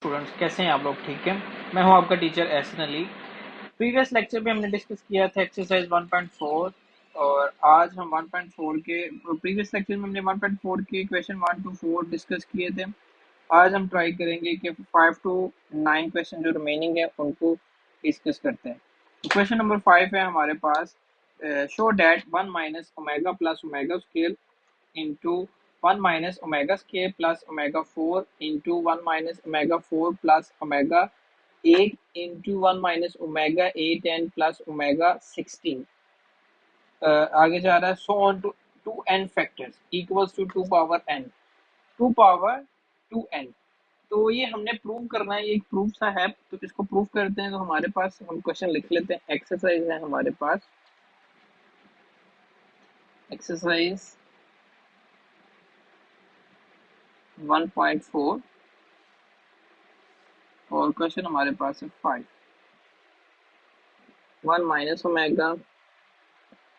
Students कैसे हैं आप लोग? ठीक है। मैं हूं आपका teacher Ehsan Ali. Previous lecture में हमने डिस्कस किया था एक्सरसाइज 1.4 और आज हम 1.4 के प्रीवियस लेक्चर में हमने 1.4 के क्वेश्चन 1 to 4 डिस्कस किए थे। आज हम ट्राई करेंगे कि 5 to 9 क्वेश्चन जो रिमेनिंग है उनको डिस्कस करते हैं। क्वेश्चन नंबर 5 है हमारे पास, show that 1 minus omega plus omega scale into 1 minus omega square plus omega 4 into 1 minus omega 4 plus omega 8 into 1 minus omega 8 and plus omega 16। आगे जा रहा है so on to 2n factors equals to 2 power n 2 power 2n। तो ये हमने prove करना है, ये एक प्रूफ सा है, तो इसको प्रूव करते हैं। तो हमारे पास हम क्वेश्चन लिख लेते हैं। एक्सरसाइज है हमारे पास, एक्सरसाइज 1.4 और क्वेश्चन हमारे पास है 5। 1 minus omega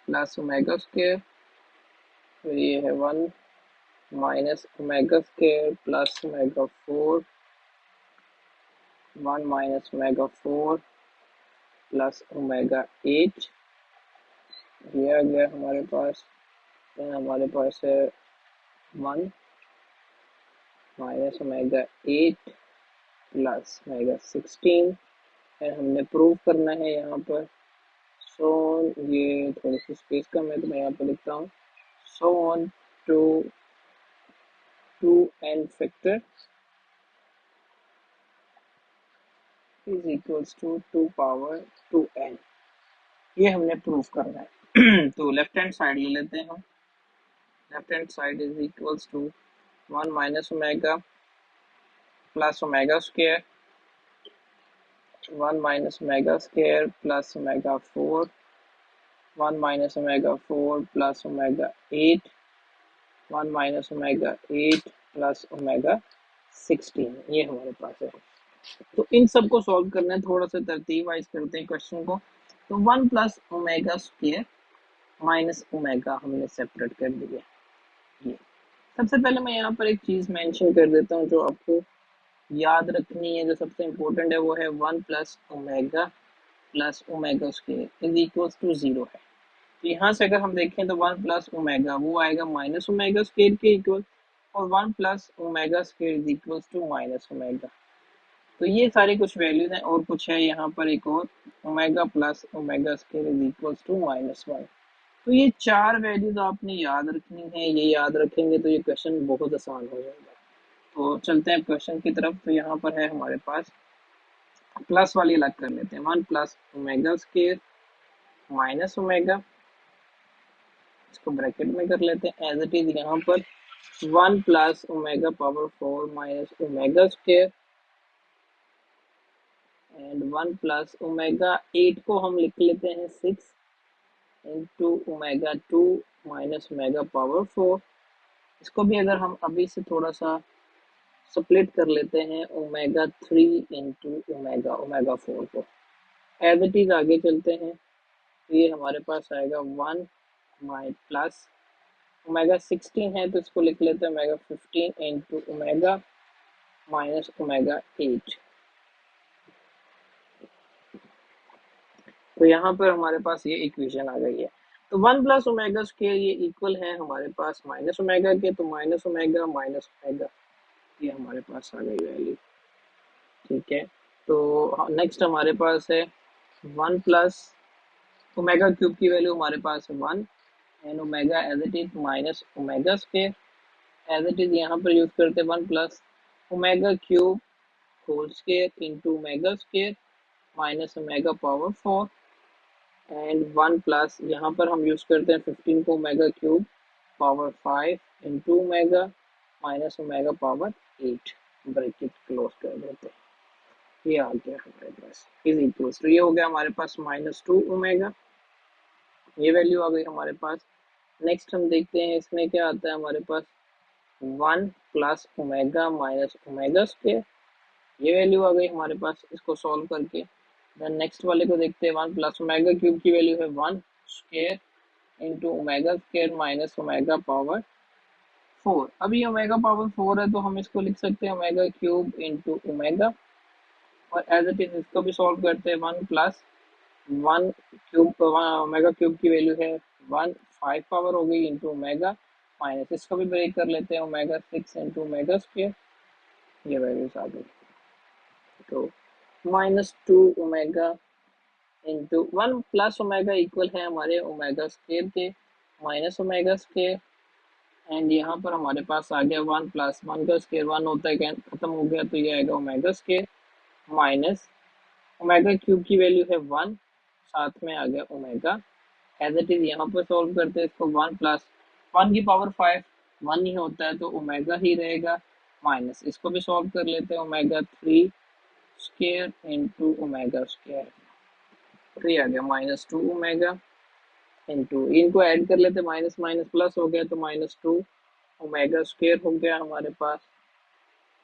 plus omega square, तो ये है 1 minus omega square plus omega 4, 1 minus omega 4 plus omega 8 दिया गया हमारे पास। हमारे पास है 1 माइनस ओमेगा 8 प्लस ओमेगा 16 है, हमने प्रूव करना है यहाँ पर। सो ये थोड़ी सी स्पेस कम है तो मैं यहाँ पर लिखता हूँ so on to 2n factor is equals to 2 power 2n। ये हमने प्रूफ करना है। तो लेफ्ट हैंड साइड ले लेते हैं हम। Left hand side is equals to 1 minus omega plus omega square, 1 minus omega square plus omega 4, 1 minus omega 4 plus omega 8, 1 minus omega 8 plus omega 16। ये हमारे पास है। तो इन सब को सॉल्व करना है, थोड़ा सा तरतीब वाइज करते हैं क्वेश्चन को। तो 1 plus omega square minus omega हमने सेपरेट कर दिया। ये सबसे पहले मैं यहाँ पर एक चीज मेंशन कर देता हूँ जो आपको याद रखनी है, जो सबसे इम्पोर्टेंट है, वो है 1 plus omega plus omega square is equals to 0 है। तो यहाँ से अगर हम देखें तो 1 प्लस ओमेगा वो आएगा माइनस ओमेगा स्क्वायर के इक्वल, और 1 plus omega square is equals to minus omega. तो ये सारी कुछ वैल्यूज हैं, और कुछ है यहाँ पर एक और, omega plus omega square is equals to -1। तो ये चार वैल्यूज आपने याद रखनी है। ये याद रखेंगे तो ये क्वेश्चन बहुत आसान हो जाएगा। तो चलते हैं क्वेश्चन की तरफ। तो यहाँ पर है हमारे पास, प्लस वाली अलग कर लेते हैं, 1 plus omega square minus omega, इसको ब्रैकेट में कर लेते हैं एज इट इज। यहाँ पर 1 plus omega power 4 minus omega square and 1 plus omega 8 को हम लिख लेते हैं 6 into omega 2 minus omega power 4। इसको भी अगर हम अभी से थोड़ा सा स्प्लिट कर लेते हैं, ओमेगा 3 इंटू ओमेगा 4 को एज इट इज आगे चलते हैं। ये हमारे पास आएगा 1 माइ प्लस ओमेगा 16 है तो इसको लिख लेते हैं omega 15 into omega minus omega 8। तो यहाँ पर हमारे पास ये इक्वेशन आ गई है। तो 1 प्लस ओमेगा स्क्वायर ये इक्वल है हमारे पास माइनस ओमेगा के, तो माइनस ओमेगा माइनस ओमेगा ये हमारे पास आ गई वैल्यू। ठीक है, तो नेक्स्ट हमारे पास है 1 प्लस ओमेगा क्यूब की वैल्यू हमारे पास है 1 and omega as it is minus omega square as it is. यहाँ पर यूज करते हैं 1 plus omega cube whole square into omega square minus omega power 4 and 1 plus, यहाँ पर हम यूज करते हैं 15 को omega cube power 5 into omega minus omega power 8, bracket close कर देते हैं। ये आ गया हमारे पास इज इक्वल्स टू, ये हो गया हमारे पास -2 ओमेगा, ये वैल्यू आ गई हमारे पास। नेक्स्ट हम देखते हैं इसमें क्या आता है हमारे पास, 1 plus omega minus omega square, ये वैल्यू आ गई हमारे पास इसको सॉल्व करके। देन नेक्स्ट वाले को देखते हैं, 1 प्लस ओमेगा क्यूब की वैल्यू है 1 square into omega square minus omega power 4। अभी ओमेगा पावर 4 है तो हम इसको लिख सकते हैं ओमेगा क्यूब इंटू ओमेगा, और एज इट इज इसको भी सॉल्व करते हैं। 1 प्लस 1 क्यूब, ओमेगा क्यूब की वैल्यू है 1, 5 पावर हो गई इंटू ओमेगा, माइनस इसको भी ब्रेक कर लेते हैं ओमेगा 6 इंटू ओमेगा स्क्वायर, ये वैल्यूज आ गई। तो -2 omega into 1 plus omega equal है हमारे ओमेगा स्क्वायर के माइनस ओमेगा स्क्वायर, एंड यहाँ पर हमारे पास आ गया 1 प्लस 1 का स्क्वायर 1 होता है, खत्म हो गया, तो ये आएगा omega square minus omega cube की वैल्यू है 1, साथ में आ गया ओमेगा, एज इट इज यहाँ पर सॉल्व करते हैं इसको। 1 प्लस 1 की पावर 5 1 ही होता है तो ओमेगा ही रहेगा, माइनस इसको भी सॉल्व कर लेते हैं omega 3 square into omega square, तो ये आ गया -2 ओमेगा इंटू, इनको ऐड कर लेते, माइनस माइनस प्लस हो गया तो -2 ओमेगा स्क्वायर हो गया हमारे पास,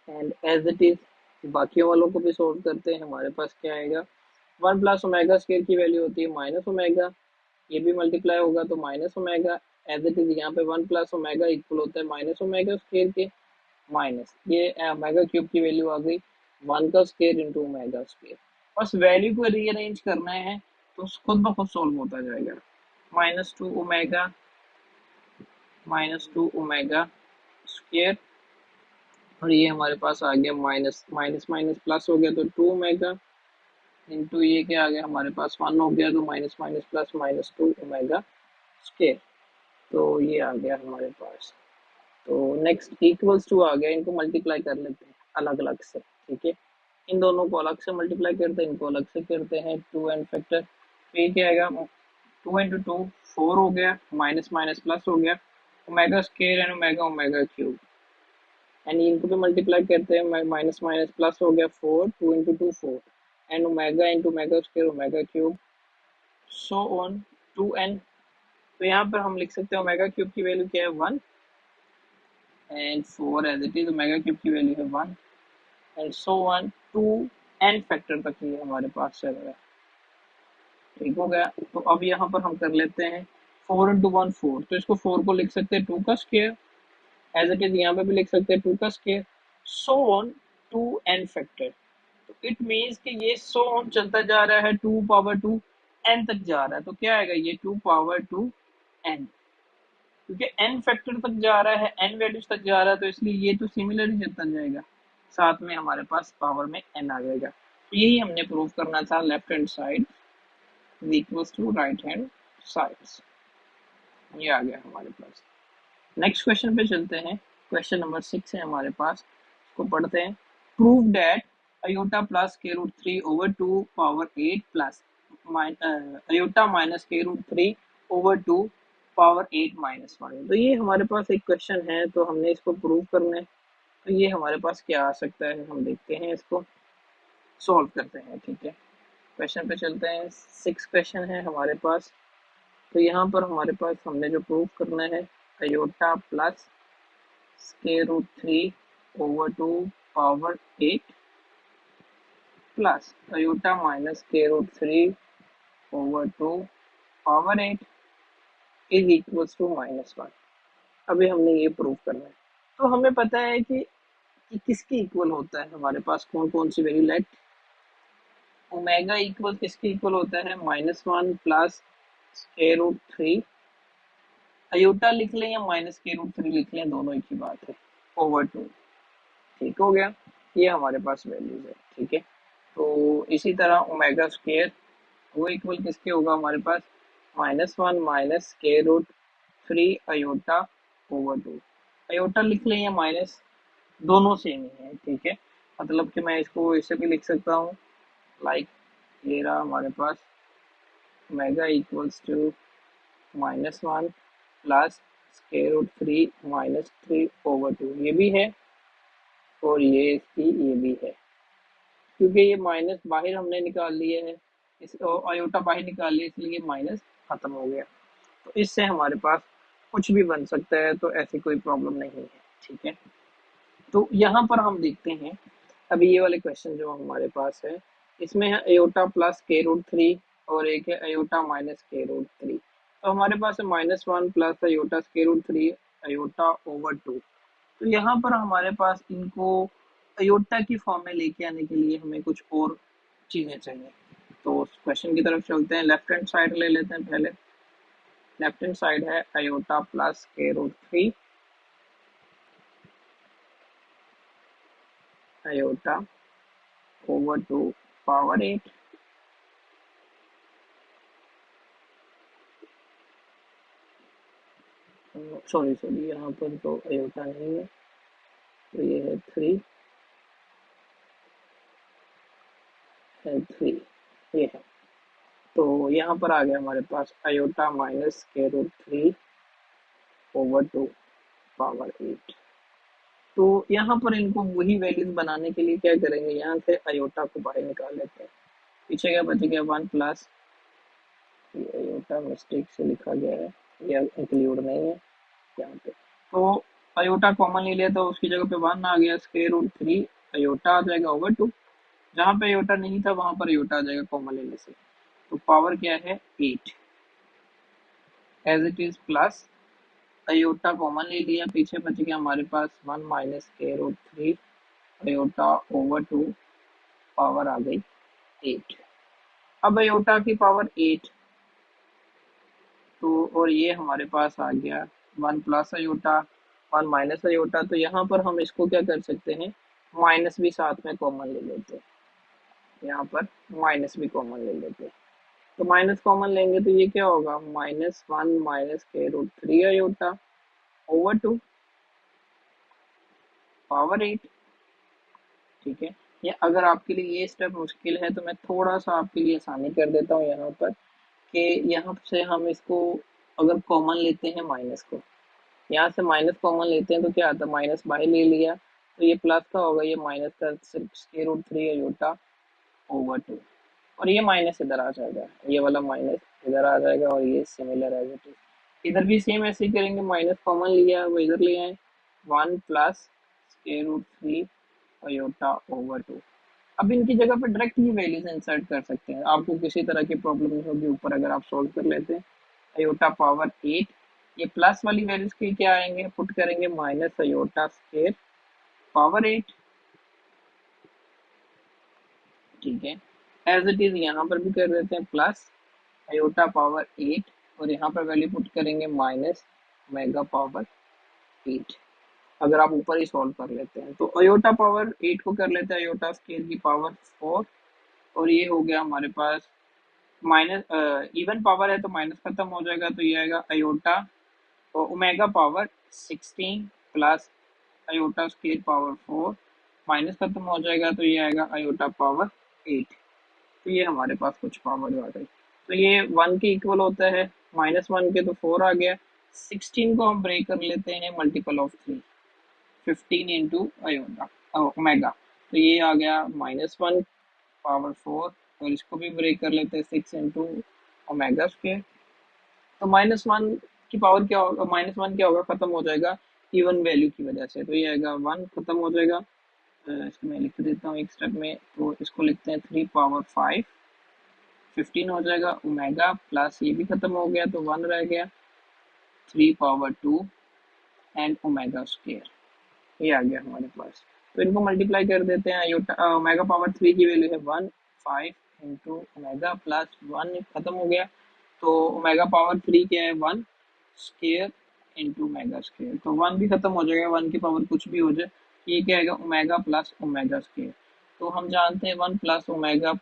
एंड एज इट इज बाकी वालों को भी सॉल्व करते हैं। हमारे पास क्या आएगा, 1 प्लस ओमेगा स्क्वायर की वैल्यू होती है माइनस ओमेगा, ये भी मल्टीप्लाई होगा तो minus omega, as it is यहाँ पे 1 प्लस ओमेगा इक्वल होता है माइनस ओमेगा स्क्वायर के, माइनस ये ओमेगा क्यूब की वैल्यू आ गई 1 का स्क्वायर इंटू ओमेगा स्क्वायर। बस वैल्यू को रीअरेंज करना है तो खुद ब खुद सॉल्व होता जाएगा। -2 ओमेगा स्क्वायर, और ये हमारे पास आ गया माइनस माइनस माइनस प्लस हो गया तो 2 ओमेगा इंटू ये क्या आ गया हमारे पास 1 हो गया तो minus minus plus -2 omega square, तो ये आ गया हमारे पास। तो नेक्स्ट इक्वल्स टू आ गया, इनको मल्टीप्लाई कर लेते हैं अलग अलग से, ठीक है। इन दोनों को अलग से मल्टीप्लाई करते हैं, इनको अलग से करते हैं 2 एंड फैक्टर, तो ये क्या आएगा 2 इंटू 2 4 हो गया, माइनस माइनस प्लस हो गया, omega square and omega omega cube, and इनको भी मल्टीप्लाई करते हैं, माइनस माइनस प्लस हो गया 4, 2 into 2 4, and omega into omega square omega cube, so on 2n। तो यहाँ पर हम लिख सकते हैं ओमेगा क्यूब की वैल्यू क्या है 1, and 4 as it is omega cube की वैल्यू है 1, and so on 2n factor तक ये हमारे पास चल रहा है, ठीक हो गया। तो अब यहाँ पर हम कर लेते हैं 4 इंटू 1 4, तो इसको 4 को लिख सकते हैं 2 का स्क्वायर, एज इट इज यहाँ पे भी लिख सकते हैं 2 का square, so on 2n factor. तो इट मीन्स कि ये सो ऑन चलता जा रहा है 2 पावर 2 n तक जा रहा है, तो क्या आएगा ये 2 पावर 2 n, क्योंकि n फैक्टर तक जा रहा है, n वैल्यूज तक जा रहा है, तो इसलिए ये तो सिमिलर ही चलता जाएगा, साथ में हमारे पास पावर में n आ जाएगा। तो यही हमने प्रूव करना था, left hand side equals to right hand sides, ये आ गया हमारे पास। नेक्स्ट क्वेश्चन पे चलते हैं, क्वेश्चन नंबर 6 है हमारे पास, इसको पढ़ते हैं। प्रूव दैट अयोटा प्लस के root 3 over 2 power 8 plus iota minus के रूट 3 ओवर 2 पावर 8 माइनस 1। तो ये हमारे पास एक क्वेश्चन है, तो हमने इसको प्रूव करना है, तो ये हमारे पास क्या आ सकता है, हम देखते हैं, इसको सॉल्व करते हैं, ठीक है। क्वेश्चन पे चलते हैं, 6 क्वेश्चन है हमारे पास। तो यहाँ पर हमारे पास हमने जो प्रूव करना है, iota plus square root 3 over 2 power 8 plus iota minus square root 3 over 2 power 8 is equals to -1। अभी हमने ये प्रूव करना है, तो हमें पता है कि किसके इक्वल होता है, हमारे पास कौन कौन सी वैल्यू, लेट ओमेगा इक्वल किसके इक्वल होता है, -1 प्लस स्क्वायर रूट 3, अयोटा लिख लें या माइनस के रूट 3 लिख लें, दोनों एक ही बात है, ओवर 2, ठीक हो गया। ये हमारे पास वैल्यूज है, ठीक है। तो इसी तरह ओमेगा स्क्वायर वो इक्वल किसके होगा हमारे पास, -1 minus square root 3 iota over 2, iota लिख लें या माइनस, दोनों सेम ही है, ठीक है। मतलब कि मैं इसको इससे भी लिख सकता हूँ, लाइक ये रहा हमारे पास omega equals to -1 plus square root 3 minus 3 over 2, ये भी है और ये भी है, क्योंकि ये माइनस बाहर हमने निकाल लिए है, इस अयोटा बाहर निकाल लिया, इसलिए माइनस खत्म हो गया। तो इससे हमारे पास कुछ भी बन सकता है, तो ऐसी कोई प्रॉब्लम नहीं है, ठीक है। तो यहाँ पर हम देखते हैं, अभी ये वाले क्वेश्चन जो हमारे पास है, इसमें है अयोटा प्लस के रूट 3 और एक है अयोटा माइनस के रूट 3। तो हमारे पास है -1 प्लस अयोटा के रूट 3 अयोटा ओवर 2। तो यहाँ पर हमारे पास इनको अयोटा की फॉर्म में लेके आने के लिए हमें कुछ और चीजें चाहिए। तो क्वेश्चन की तरफ चलते हैं। लेफ्ट हैंड साइड ले लेते हैं पहले। लेफ्ट हैंड साइड है अयोटा प्लस के root 3 iota over 2 power 8। Sorry sorry, यहाँ पर तो अयोटा नहीं है, तो ये है 3 है 3, ये है। तो यहाँ पर आ गया हमारे पास अयोटा माइनस के रूट 3 ओवर 2 पावर 8। तो यहाँ पर इनको वही वैल्यूज बनाने के लिए क्या करेंगे, यहाँ से अयोटा को बाहर निकाल लेते हैं। पीछे क्या बच गया 1 प्लस, ये अयोटा मिस्टेक से लिखा गया है, ये इंक्लूड नहीं है यहाँ पे। तो अयोटा कॉमन ले लिया तो उसकी जगह पे 1 आ गया, स्क्वायर रूट 3 अयोटा आ जाएगा ओवर 2। जहाँ पे अयोटा नहीं था वहां पर अयोटा आ जाएगा कॉमन लेने से। तो पावर क्या है 8 as it is, plus iota common ले लिया, पीछे बच गया हमारे पास 1 minus square root 3 iota over 2 power आ गई 8। अब अयोटा की पावर 8, तो और ये हमारे पास आ गया 1 प्लस अयोटा 1 माइनस अयोटा। तो यहाँ पर हम इसको क्या कर सकते हैं, माइनस भी साथ में कॉमन ले लेते हैं। यहाँ पर माइनस भी कॉमन ले लेते हैं। तो माइनस कॉमन लेंगे तो ये क्या होगा, -1 माइनस के रूट 3 अयोटा ओवर 2 पावर 8। ठीक है, या अगर आपके लिए ये स्टेप मुश्किल है तो मैं थोड़ा सा आपके लिए आसानी कर देता हूँ यहाँ पर, कि यहाँ से हम इसको अगर कॉमन लेते हैं माइनस को, यहाँ से माइनस कॉमन लेते हैं तो क्या आता है, माइनस बाहर ले लिया तो ये प्लस का होगा, ये माइनस का सिर्फ स्क्वायर रूट 3 अयोटा ओवर 2, और ये माइनस इधर आ जाएगा, ये वाला माइनस इधर आ जाएगा, और ये सिमिलर एज इट इज। इधर भी सेम ऐसे ही करेंगे, माइनस कॉमन लिया वो इधर ले आए, 1 plus square root 3 iota over 2। अब इनकी जगह पे डायरेक्ट ये वैल्यूज इंसर्ट कर सकते हैं, आपको किसी तरह की प्रॉब्लम नहीं होगी। ऊपर अगर आप सॉल्व कर लेते हैं अयोटा पावर 8, ये प्लस वाली वैल्यूज के क्या आएंगे, पुट करेंगे माइनस अयोटा स्क्वायर पावर 8। ठीक है, एज इट इज यहाँ पर भी कर देते हैं प्लस अयोटा पावर 8, और यहाँ पर वैल्यू पुट करेंगे माइनस मेगा पावर 8। अगर आप ऊपर ही सॉल्व कर लेते हैं तो अयोटा पावर 8 को कर लेते हैं अयोटा स्क्वायर की पावर 4, और ये हो गया हमारे पास माइनस, इवन पावर है तो माइनस खत्म हो जाएगा, तो ये आएगा iota omega power 16 plus iota square power 4, minus खत्म हो जाएगा तो ये आएगा अयोटा पावर 8। तो ये हमारे पास कुछ पावर आ गई, तो ये 1 के इक्वल होता है, -1 के तो 4 आ गया, 16 को हम ब्रेक कर लेते हैं multiple of 3, 15 into iota omega, तो ये आ गया -1 पावर 4, और इसको भी ब्रेक कर लेते हैं 6 इंटू ओमेगा स्क्वायर। तो -1 की पावर क्या होगा, -1 क्या होगा, खत्म हो जाएगा इवन वैल्यू की वजह से, तो ये आएगा 1 खत्म हो जाएगा। इसको मैं लिख देता हूँ एक स्टेप में, तो इसको लिखते हैं 3 पावर 5, 15 हो जाएगा ओमेगा, प्लस ये भी खत्म हो गया तो 1 रह गया, 3 पावर 2 एंड ओमेगा स्क्वायर, ये आ गया हमारे पास। तो इनको मल्टीप्लाई कर देते हैं, ओमेगा पावर 3 की वैल्यू है 1, 5 इंटू ओमेगा प्लस 1 खत्म हो गया, तो ओमेगा पावर 3 क्या है 1 स्क्वायर इंटू ओमेगा स्क्वायर, तो 1 भी खत्म हो जाएगा, 1 की पावर कुछ भी हो जाए, ये क्या आएगा ओमेगा प्लस ओमेगा स्क्वायर। तो हम जानते हैं 1 plus omega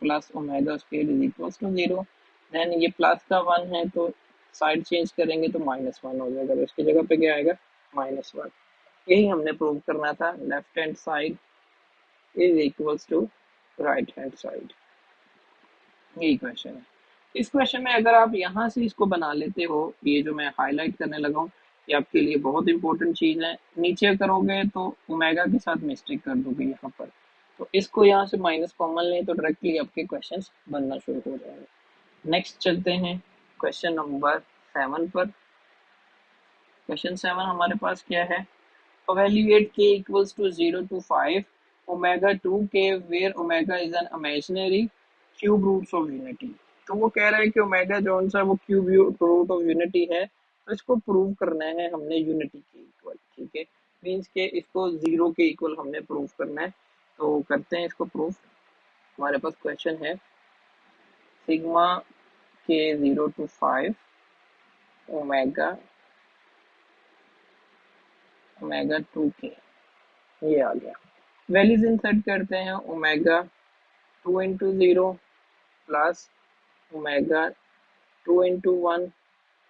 square is equal to 0। Then ये प्लस का 1 है तो साइड चेंज करेंगे तो -1 हो जाएगा, तो इसकी जगह पे क्या आएगा -1। यही हमने प्रूव करना था, left hand side is equals to right hand side, यही क्वेश्चन है। इस क्वेश्चन में अगर आप यहाँ से इसको बना लेते हो, ये जो मैं हाईलाइट करने लगा हूँ ये आपके लिए बहुत इंपॉर्टेंट चीज है, नीचे करोगे तो ओमेगा के साथ मिस्टेक कर दोगे यहाँ पर, तो इसको यहाँ से माइनस कॉमन लें तो डायरेक्टली आपके क्वेश्चंस बनना शुरू हो जाएंगे। नेक्स्ट चलते हैं क्वेश्चन नंबर 7 पर। क्वेश्चन 7 हमारे पास क्या है, evaluate k equals to 0 to 5 omega 2k where omega is an imaginary cube roots of unity। तो वो कह रहा है कि ओमेगा जो सा वो क्यूब रूट ऑफ यूनिटी है, तो इसको प्रूव करना है हमने यूनिटी के इक्वल, ठीक है, मीन्स के इसको जीरो के इक्वल हमने प्रूव करना है। तो करते हैं इसको प्रूव। हमारे पास क्वेश्चन है सिग्मा के 0 to 5 ओमेगा ओमेगा 2 के, ये आ गया। वैल्यूज इंसर्ट करते हैं, omega 2 into 0 plus omega 2 into 1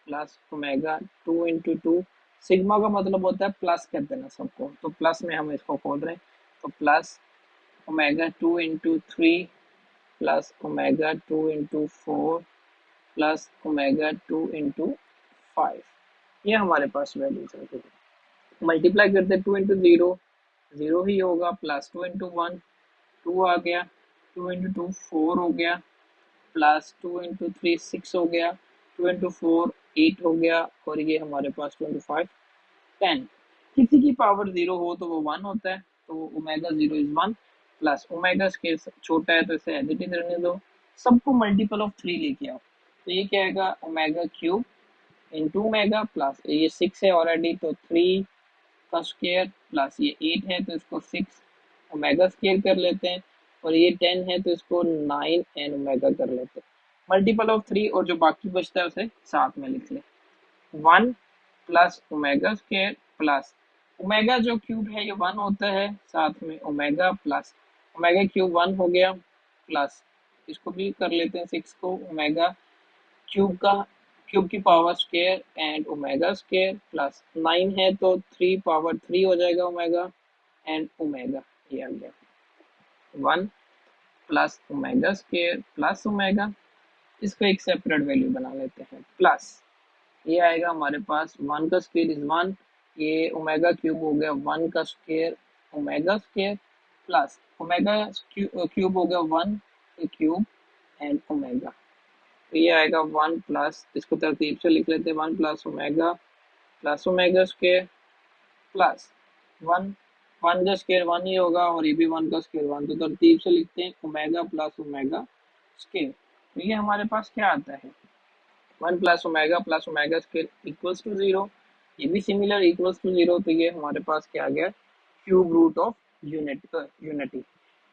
plus omega 2 into 2। Sigma का मतलब होता है प्लस कर देना सबको, तो प्लस में हम इसको खोल रहे हैं, तो plus omega 2 into 3 plus omega 2 into 4 plus omega 2 into 5। ये हमारे पास वैल्यूज है। मल्टीप्लाई करते हैं 2 into 0, 0 ही होगा, प्लस 2 into 1 2 आ गया, 2 into 2 4 हो गया, प्लस 2 into 3 6 हो गया, 2 into 4 8 हो गया, और ये हमारे पास 2 into 5 10। किसी की पावर 0 हो तो वो 1 होता है, तो omega 0 is 1 plus omega scale छोटा है तो इसे एज इट इज रहने दो, सबको मल्टीपल ऑफ 3 लेके आओ, तो ये क्या आएगा omega cube into omega plus ये 6 है ऑलरेडी तो 3 का स्क्वायर प्लस ये 8 है तो इसको 6 ओमेगा स्क्वायर कर लेते हैं, और ये 10 है तो इसको 9 एन ओमेगा कर लेते हैं, मल्टीपल ऑफ 3, और जो बाकी बचता है उसे साथ में लिख ले। 1 plus omega square plus omega जो क्यूब है ये 1 होता है, साथ में ओमेगा प्लस ओमेगा क्यूब 1 हो गया, प्लस इसको भी कर लेते हैं 6 को ओमेगा क्यूब का क्यूब की power square and omega square plus 9 है तो 3 पावर 3 हो जाएगा ओमेगा एंड ओमेगा, ये आ गया 1 plus omega square plus omega, इसको एक सेपरेट वैल्यू बना लेते हैं, प्लस ये आएगा हमारे पास 1 का स्क्वायर इज 1, ये ओमेगा क्यूब हो गया 1 का square omega square plus omega cube हो गया 1 क्यूब एंड ओमेगा, तो ये आएगा 1 प्लस, इसको तरतीब से लिख लेते हैं 1 प्लस ओमेगा स्क्वायर प्लस 1 1 का स्क्वायर 1 ही होगा, और ये भी 1 का स्क्वायर 1, तो तरतीब से लिखते हैं ओमेगा प्लस ओमेगा स्क्वायर, तो ये हमारे पास क्या आता है 1 plus omega square equals to 0, ये भी सिमिलर इक्वल्स टू 0, तो ये हमारे पास क्या आ गया क्यूब रूट ऑफ यूनिटी,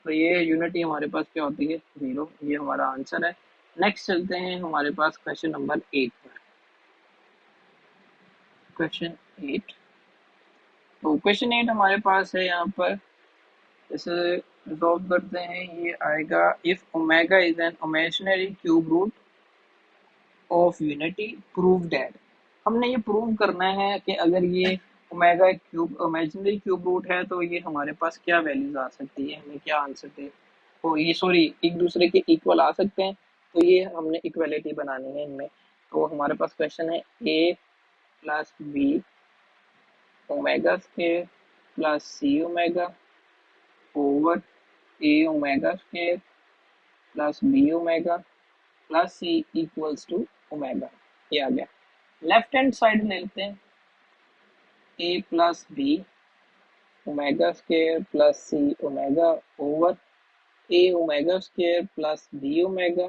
तो ये यूनिटी हमारे पास क्या होती है 0, ये हमारा आंसर है। नेक्स्ट चलते हैं हमारे पास क्वेश्चन नंबर 8 पर। क्वेश्चन 8, तो क्वेश्चन 8 हमारे पास है यहाँ पर, इसे रिजॉल्व करते हैं, ये आएगा if omega is an imaginary cube root of unity prove that. हमने ये प्रूव करना है कि अगर ये omega cube imaginary cube root है तो ये हमारे पास क्या वैल्यूज आ सकती है, हमें क्या आंसर दे, तो ये सॉरी एक दूसरे के इक्वल आ सकते हैं, तो ये हमने इक्वलिटी बनानी है इनमें। तो हमारे पास क्वेश्चन है A plus B omega square plus C omega over A omega square plus B omega plus C equals to omega, ये आ गया। लेफ्ट हैंड साइड ले लेते हैं, A plus B omega square plus C omega over A omega square plus B omega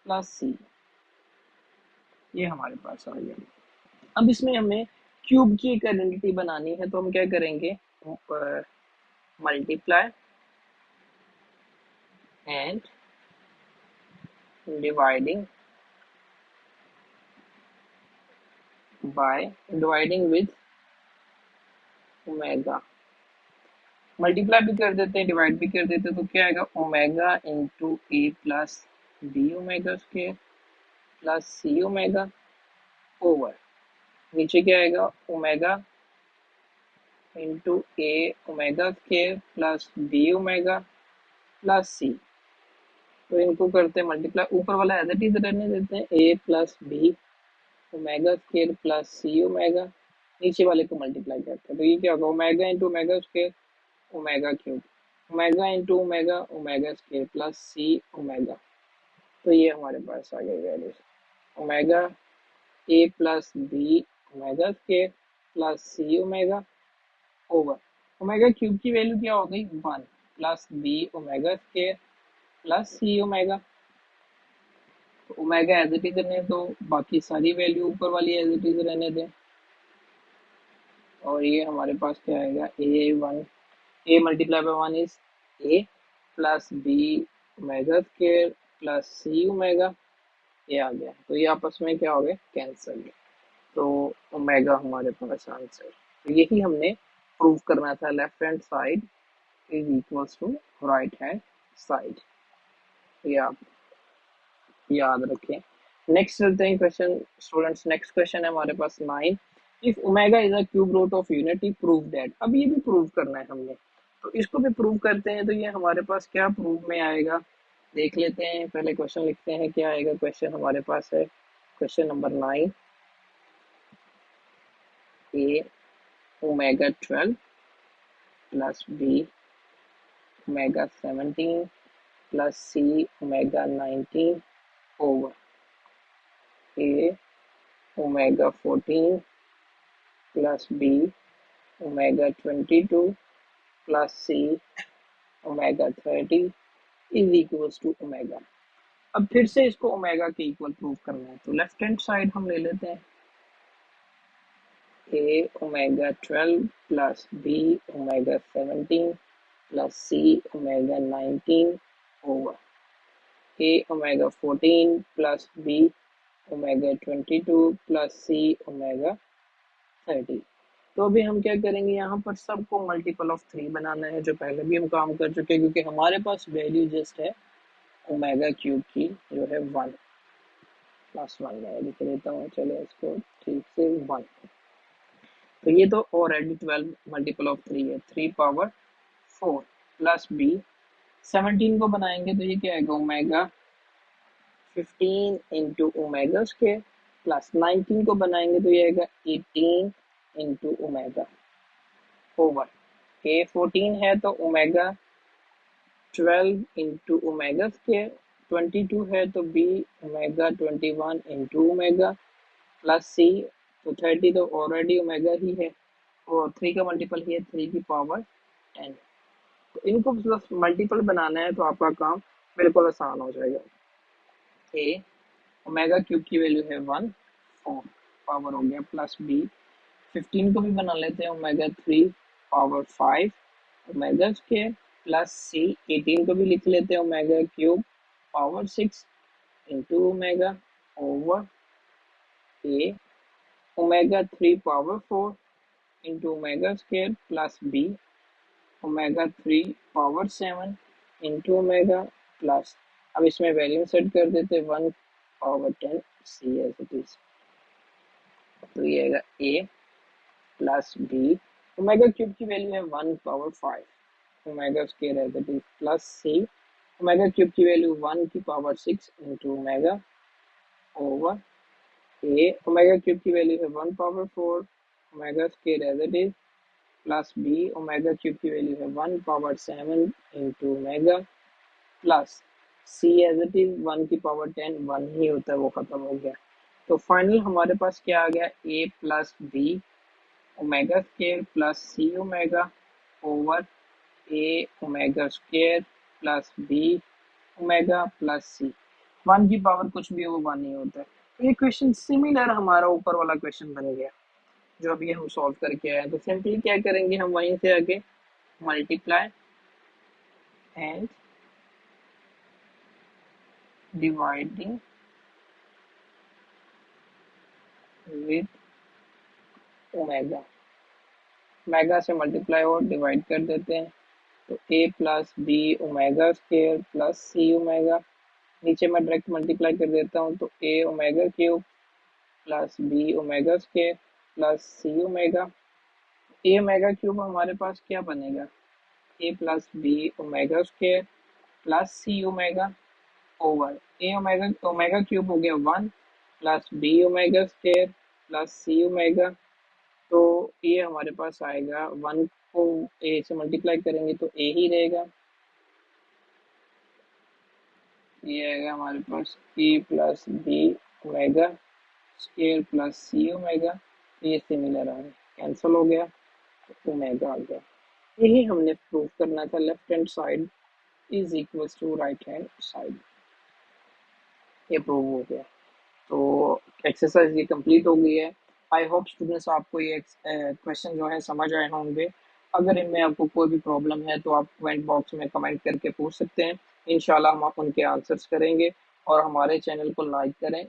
plus C, ये हमारे पास आ गया। अब इसमें हमें क्यूब की एक आइडेंटिटी बनानी है, तो हम क्या करेंगे multiply and dividing by dividing with omega, multiply भी कर देते हैं डिवाइड भी कर देते हैं, तो क्या आएगा omega into A plus B omega square plus C omega over नीचे क्या आएगा omega into A omega square plus B omega plus C, तो इनको करते हैं मल्टीप्लाई, ऊपर वाला एज इट इज रहने देते हैं A plus B omega square plus C omega, नीचे वाले को मल्टीप्लाई करते हैं, तो ये क्या होगा omega into omega square omega cube omega into omega omega square plus सी ओमेगा, तो ये हमारे पास आ गई values omega A plus B omega square plus C omega over omega cube की वैल्यू क्या हो गई 1 plus B omega square plus C omega, omega as it is रहने दो, बाकी सारी वैल्यू ऊपर वाली एज इट इज रहने दें, और ये हमारे पास क्या आएगा, A1, A multiply by 1 is A plus B omega square plus C omega, ये आ गया। तो ये आपस में क्या हो गया, कैंसल। तो ओमेगा हमारे पास आंसर। तो यही हमने प्रूव करना था, left hand side is equals to right hand side. ये आप याद रखें। नेक्स्ट चलते हैं क्वेश्चन स्टूडेंट्स। नेक्स्ट क्वेश्चन है हमारे पास 9, if omega is a cube root of unity prove that. अब ये भी प्रूव करना है हमने, तो इसको भी प्रूव करते हैं। तो ये हमारे पास क्या प्रूव में आएगा, देख लेते हैं। पहले क्वेश्चन लिखते हैं, क्या आएगा क्वेश्चन हमारे पास है। Question number 9, a omega 12 plus B omega 17 plus C omega 19 over A omega 14 plus B omega 22 plus C omega 30 is equals to omega. अब फिर से इसको ओमेगा के इक्वल प्रूव करना है, तो लेफ्ट हैंड साइड हम ले लेते हैं, A omega 12 plus B omega 17 plus C omega 19 over A omega 14 plus B omega 22 plus C omega 30। तो अभी हम क्या करेंगे, यहाँ पर सबको मल्टीपल ऑफ 3 बनाना है, जो पहले भी हम काम कर चुके हैं, क्योंकि हमारे पास वैल्यू जस्ट है ओमेगा क्यूब की, जो है 1 प्लस 1 मैं लिख देता हूँ, चलो इसको ठीक से 1। तो ये तो ऑलरेडी 12 मल्टीपल ऑफ 3 है, 3 पावर 4 प्लस बी 17 को बनाएंगे तो ये क्या आएगा, omega 15 into omega square plus 19 को बनाएंगे तो ये आएगा 18 इंटू ओमेगा ओवर ए 14 है तो ओमेगा 12 इंटू ओमेगा स्क्वायर, 22 है तो B omega 21 into omega plus C, तो 30 तो ऑलरेडी ओमेगा ही है और 3 का मल्टीपल ही है 3 की पावर 10। तो इनको बस मल्टीपल बनाना है तो आपका काम बिल्कुल आसान हो जाएगा। ए ओमेगा क्यूब की वैल्यू है 1 4 पावर हो गया प्लस बी 15 को भी बना लेते हैं omega 3 power 5 omega square plus C 18 को भी लिख लेते हैं omega cube power 6 into omega over ए omega 3 power 4 into omega square plus B omega 3 power 7 into omega plus, अब इसमें वैल्यू सेट कर देते 1 power 10 C as it is. तो ये आएगा A plus B omega cube की वैल्यू है 1 power 5 omega square as it is plus C omega cube की वैल्यू 1 की पावर 6 इंटू ओमेगा ओवर ए ओमेगा क्यूब की वैल्यू है 1 power 4 omega square as it is plus B omega cube की value है 1 power 7 into omega plus c as it is 1 की power 10 1 ही होता है, वो खत्म हो गया। तो फाइनल हमारे पास क्या आ गया, A plus B omega square plus C omega over A omega square plus B omega plus C. 1 की पावर कुछ भी हो वो 1 ही होता है। तो ये क्वेश्चन सिमिलर हमारा ऊपर वाला क्वेश्चन बन गया जो अभी हम सॉल्व करके आए हैं। तो सिंपली क्या करेंगे, हम वहीं से आगे multiply and dividing with omega, omega से मल्टीप्लाई और डिवाइड कर देते हैं। तो A plus B omega square plus C omega, नीचे मैं डायरेक्ट मल्टीप्लाई कर देता हूँ, तो A omega cube plus B omega square plus C omega. A omega cube हमारे पास क्या बनेगा, A plus B omega square plus C omega over A omega omega cube हो गया 1 plus B omega square plus सी omega. तो ये हमारे पास आएगा 1 को ए से मल्टीप्लाई करेंगे तो ए ही रहेगा, ये आएगा हमारे पास A plus B omega square plus C omega. ये सिमिलर आ गया, कैंसिल हो गया, तो ओमेगा आ गया। यही हमने प्रूव करना था, left hand side is equal to right hand side. ये प्रूव हो गया। तो एक्सरसाइज ये कंप्लीट हो गई है। आई होप स्टूडेंट्स आपको ये क्वेश्चन जो है समझ आए होंगे। अगर इनमें आपको कोई भी प्रॉब्लम है तो आप कमेंट बॉक्स में कमेंट करके पूछ सकते हैं। इंशाल्लाह हम उनके आंसर्स करेंगे। और हमारे चैनल को लाइक करें,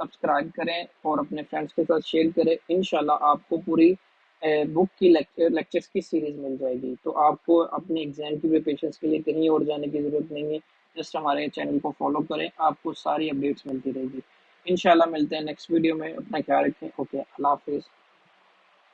सब्सक्राइब करें और अपने फ्रेंड्स के साथ शेयर करें। इंशाल्लाह आपको पूरी बुक की लेक्चर्स की सीरीज मिल जाएगी। तो आपको अपने एग्जाम की प्रिपरेशन के लिए कहीं और जाने की ज़रूरत नहीं है। जस्ट हमारे चैनल को फॉलो करें, आपको सारी अपडेट्स मिलती रहेगी। इंशाल्लाह मिलते हैं नेक्स्ट वीडियो में। अपना ख्याल रखें। ओके, अल्लाह हाफिज़।